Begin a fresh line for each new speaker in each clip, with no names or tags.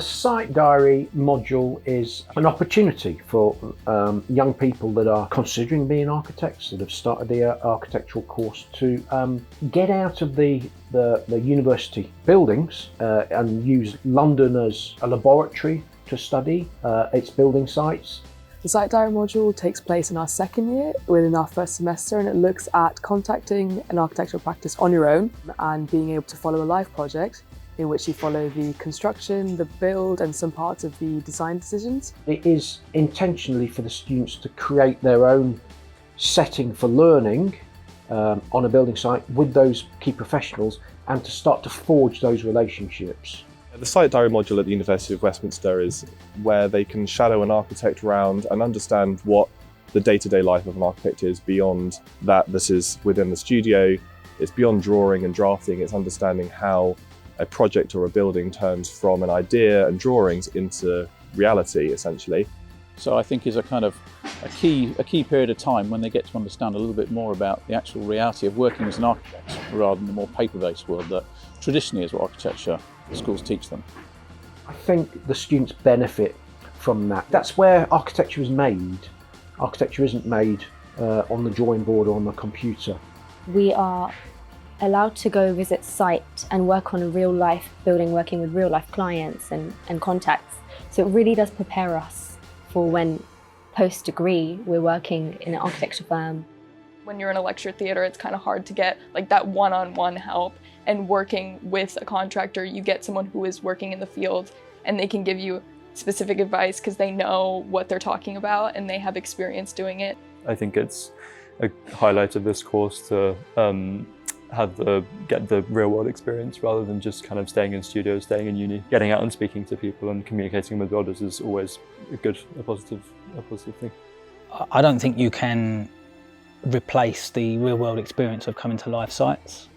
The site diary module is an opportunity for young people that are considering being architects, that have started the architectural course, to get out of the university buildings and use London as a laboratory to study its building sites.
The site diary module takes place in our second year within our first semester, and it looks at contacting an architectural practice on your own and being able to follow a live project in which you follow the construction, the build and some parts of the design decisions.
It is intentionally for the students to create their own setting for learning on a building site with those key professionals and to start to forge those relationships.
The site diary module at the University of Westminster is where they can shadow an architect around and understand what the day-to-day life of an architect is beyond that. This is within the studio, it's beyond drawing and drafting, it's understanding how a project or a building turns from an idea and drawings into reality, essentially.
So I think is a kind of a key period of time when they get to understand a little bit more about the actual reality of working as an architect rather than the more paper-based world that traditionally is what architecture schools teach them.
I think the students benefit from that. That's where architecture is made. Architecture isn't made on the drawing board or on the computer.
We are allowed to go visit site and work on a real life building, working with real life clients and contacts. So it really does prepare us for when post-degree we're working in an architecture firm.
When you're in a lecture theatre, it's kind of hard to get like that one-on-one help, and working with a contractor, you get someone who is working in the field and they can give you specific advice because they know what they're talking about and they have experience doing it.
I think it's a highlight of this course to get the real world experience rather than just kind of staying in studios, staying in uni. Getting out and speaking to people and communicating with builders is always a positive thing.
I don't think you can replace the real world experience of coming to live sites.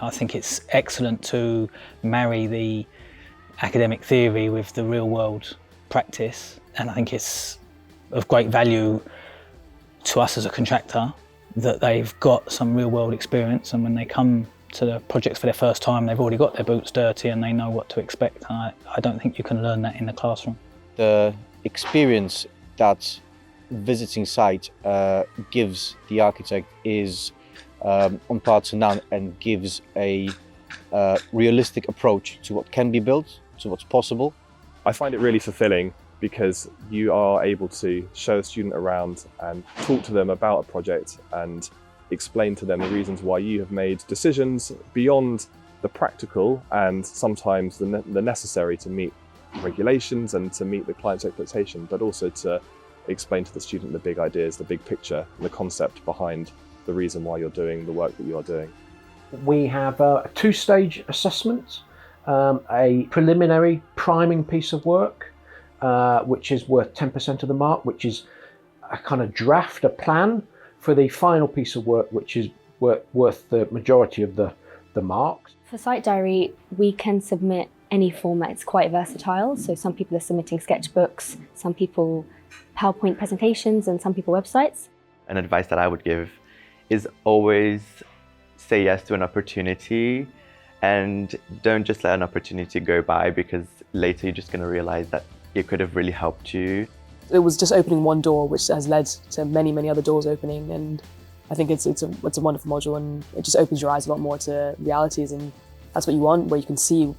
I think it's excellent to marry the academic theory with the real world practice, and I think it's of great value to us as a contractor that they've got some real world experience, and when they come to the projects for their first time they've already got their boots dirty and they know what to expect. I don't think you can learn that in the classroom.
The experience that visiting site gives the architect is on par to none, and gives a realistic approach to what can be built, to what's possible.
I find it really fulfilling because you are able to show a student around and talk to them about a project and explain to them the reasons why you have made decisions beyond the practical and sometimes the necessary to meet regulations and to meet the client's expectation, but also to explain to the student the big ideas, the big picture, and the concept behind the reason why you're doing the work that you are doing.
We have a two-stage assessment, a preliminary priming piece of work, which is worth 10% of the mark, which is a kind of draft, a plan for the final piece of work, which is worth the majority of the marks.
For site diary, we can submit any format. It's quite versatile. So some people are submitting sketchbooks, some people PowerPoint presentations, and some people websites.
An advice that I would give is always say yes to an opportunity, and don't just let an opportunity go by, because later you're just going to realize that it could have really helped you.
It was just opening one door which has led to many other doors opening, and I think it's a wonderful module, and it just opens your eyes a lot more to realities, and that's what you want, where you can see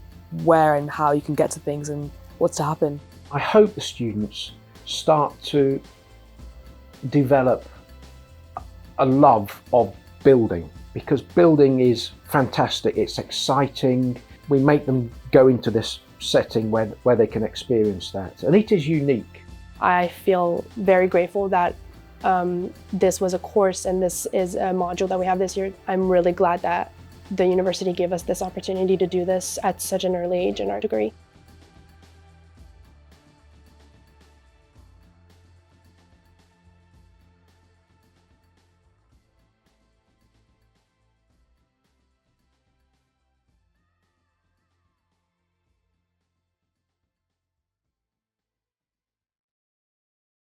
where and how you can get to things and what's to happen.
I hope the students start to develop a love of building, because building is fantastic, it's exciting. We make them go into this setting where they can experience that, and it is unique.
I feel very grateful that this was a course and this is a module that we have this year. I'm really glad that the university gave us this opportunity to do this at such an early age in our degree.